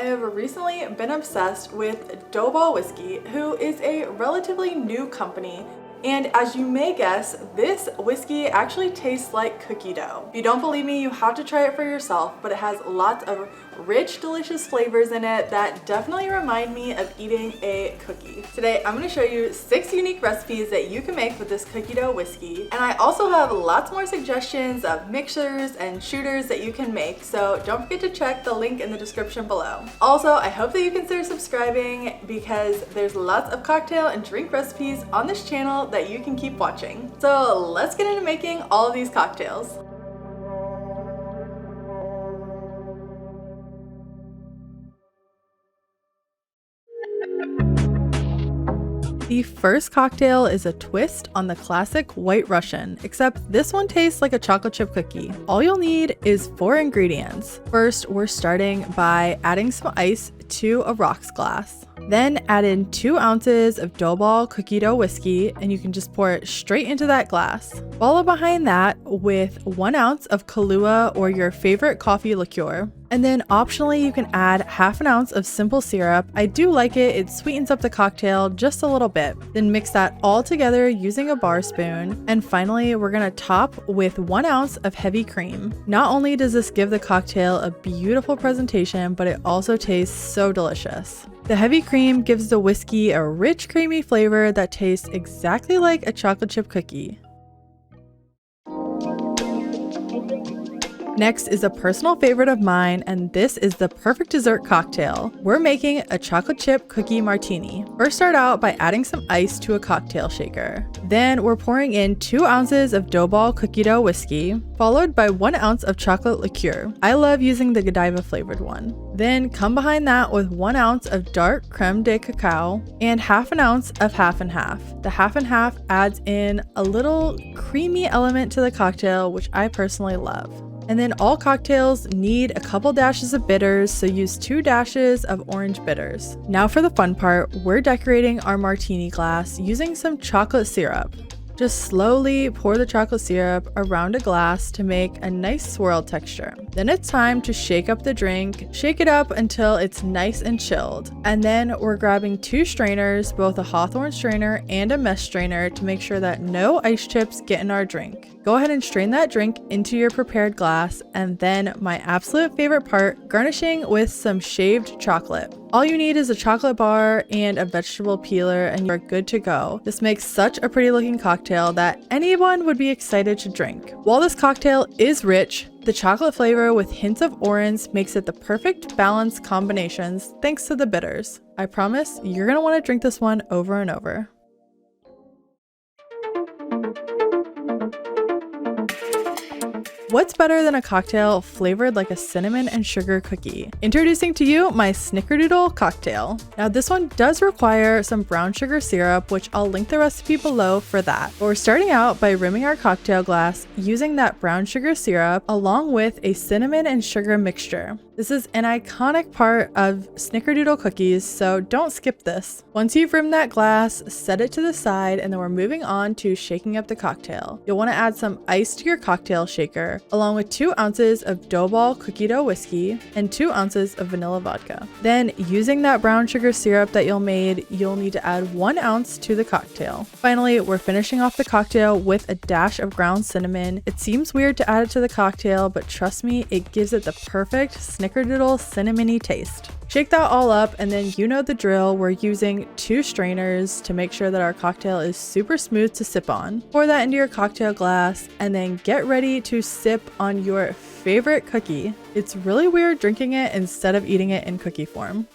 I have recently been obsessed with Doughball Whiskey, who is a relatively new company. And as you may guess, this whiskey actually tastes like cookie dough. If you don't believe me, you have to try it for yourself, but it has lots of rich, delicious flavors in it that definitely remind me of eating a cookie. Today, I'm gonna show you 6 unique recipes that you can make with this cookie dough whiskey. And I also have lots more suggestions of mixers and shooters that you can make, so don't forget to check the link in the description below. Also, I hope that you consider subscribing because there's lots of cocktail and drink recipes on this channel that you can keep watching. So let's get into making all of these cocktails. The first cocktail is a twist on the classic White Russian, except this one tastes like a chocolate chip cookie. All you'll need is 4 ingredients. First, we're starting by adding some ice to a rocks glass. Then add in 2 ounces of Doughball cookie dough whiskey, and you can just pour it straight into that glass. Follow behind that with 1 ounce of Kahlua or your favorite coffee liqueur. And then optionally, you can add ½ ounce of simple syrup. I do like it, it sweetens up the cocktail just a little bit. Then mix that all together using a bar spoon. And finally, we're gonna top with 1 ounce of heavy cream. Not only does this give the cocktail a beautiful presentation, but it also tastes so delicious. The heavy cream gives the whiskey a rich, creamy flavor that tastes exactly like a chocolate chip cookie. Next is a personal favorite of mine, and this is the perfect dessert cocktail. We're making a chocolate chip cookie martini. First, start out by adding some ice to a cocktail shaker. Then we're pouring in 2 ounces of Doughball cookie dough whiskey, followed by 1 ounce of chocolate liqueur. I love using the Godiva flavored one. Then come behind that with 1 ounce of dark creme de cacao and ½ ounce of half and half. The half and half adds in a little creamy element to the cocktail, which I personally love. And then all cocktails need a couple dashes of bitters, so use 2 dashes of orange bitters. Now for the fun part, we're decorating our martini glass using some chocolate syrup. Just slowly pour the chocolate syrup around a glass to make a nice swirl texture. Then it's time to shake up the drink. Shake it up until it's nice and chilled. And then we're grabbing 2 strainers, both a Hawthorne strainer and a mesh strainer, to make sure that no ice chips get in our drink. Go ahead and strain that drink into your prepared glass, and then my absolute favorite part, garnishing with some shaved chocolate. All you need is a chocolate bar and a vegetable peeler and you're good to go. This makes such a pretty looking cocktail that anyone would be excited to drink. While this cocktail is rich, the chocolate flavor with hints of orange makes it the perfect balanced combinations thanks to the bitters. I promise you're gonna want to drink this one over and over. What's better than a cocktail flavored like a cinnamon and sugar cookie? Introducing to you my Snickerdoodle Cocktail. Now this one does require some brown sugar syrup, which I'll link the recipe below for that. But we're starting out by rimming our cocktail glass using that brown sugar syrup along with a cinnamon and sugar mixture. This is an iconic part of Snickerdoodle cookies, so don't skip this. Once you've rimmed that glass, set it to the side, and then we're moving on to shaking up the cocktail. You'll want to add some ice to your cocktail shaker, along with 2 ounces of Doughball cookie dough whiskey and 2 ounces of vanilla vodka. Then, using that brown sugar syrup that you'll need to add 1 ounce to the cocktail. Finally, we're finishing off the cocktail with a dash of ground cinnamon. It seems weird to add it to the cocktail, but trust me, it gives it the perfect Snickerdoodle cinnamony taste. Shake that all up, and then you know the drill. We're using 2 strainers to make sure that our cocktail is super smooth to sip on. Pour that into your cocktail glass and then get ready to sip on your favorite cookie. It's really weird drinking it instead of eating it in cookie form.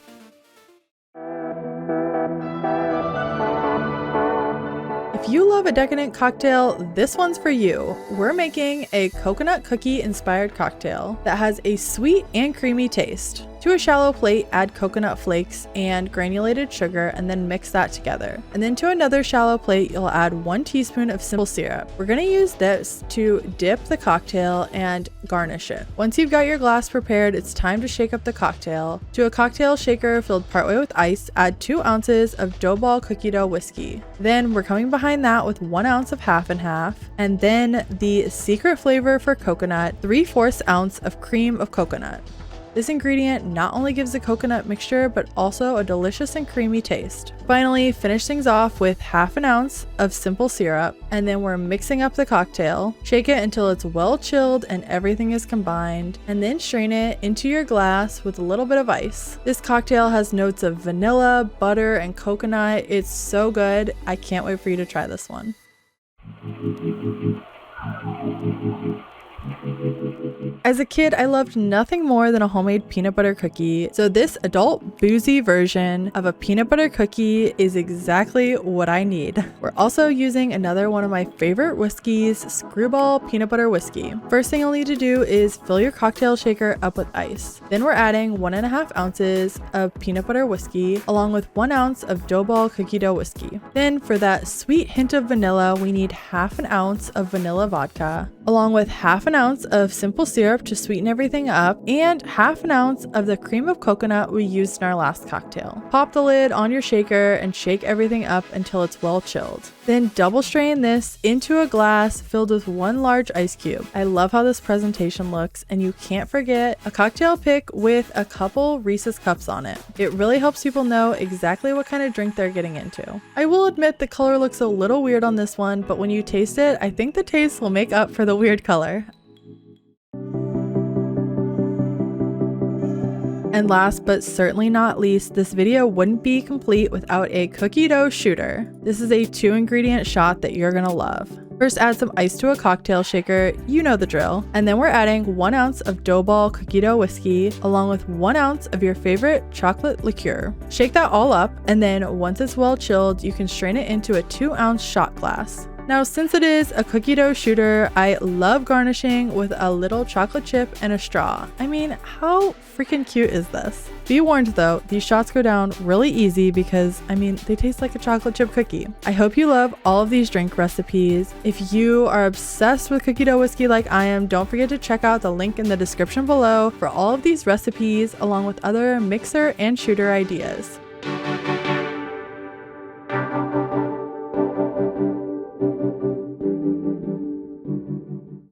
If you love a decadent cocktail, this one's for you. We're making a coconut cookie inspired cocktail that has a sweet and creamy taste. To a shallow plate, add coconut flakes and granulated sugar and then mix that together. And then to another shallow plate, you'll add 1 teaspoon of simple syrup. We're gonna use this to dip the cocktail and garnish it. Once you've got your glass prepared, it's time to shake up the cocktail. To a cocktail shaker filled partway with ice, add 2 ounces of Doughball cookie dough whiskey. Then we're coming behind that with 1 ounce of half and half, and then the secret flavor for coconut, 3/4 ounce of cream of coconut. This ingredient not only gives a coconut mixture, but also a delicious and creamy taste. Finally, finish things off with half an ounce of simple syrup, and then we're mixing up the cocktail. Shake it until it's well chilled and everything is combined, and then strain it into your glass with a little bit of ice. This cocktail has notes of vanilla, butter, and coconut. It's so good. I can't wait for you to try this one. As a kid, I loved nothing more than a homemade peanut butter cookie, so this adult boozy version of a peanut butter cookie is exactly what I need. We're also using another one of my favorite whiskeys, Screwball Peanut Butter Whiskey. First thing you'll need to do is fill your cocktail shaker up with ice. Then we're adding 1.5 ounces of peanut butter whiskey along with 1 ounce of dough ball cookie dough whiskey. Then for that sweet hint of vanilla, we need half an ounce of vanilla vodka along with half an ounce of simple syrup to sweeten everything up, and half an ounce of the cream of coconut we used in our last cocktail. Pop the lid on your shaker and shake everything up until it's well chilled. Then double strain this into a glass filled with 1 large ice cube. I love how this presentation looks, and you can't forget a cocktail pick with a couple Reese's cups on it. It really helps people know exactly what kind of drink they're getting into. I will admit the color looks a little weird on this one, but when you taste it, I think the taste will make up for the weird color. And last but certainly not least, this video wouldn't be complete without a cookie dough shooter. This is a 2-ingredient shot that you're gonna love. First, add some ice to a cocktail shaker, you know the drill. And then we're adding 1 ounce of dough ball cookie dough whiskey along with 1 ounce of your favorite chocolate liqueur. Shake that all up, and then once it's well chilled, you can strain it into a 2-ounce shot glass. Now, since it is a cookie dough shooter, I love garnishing with a little chocolate chip and a straw. I mean, how freaking cute is this? Be warned though, these shots go down really easy because, I mean, they taste like a chocolate chip cookie. I hope you love all of these drink recipes. If you are obsessed with cookie dough whiskey like I am, don't forget to check out the link in the description below for all of these recipes along with other mixer and shooter ideas.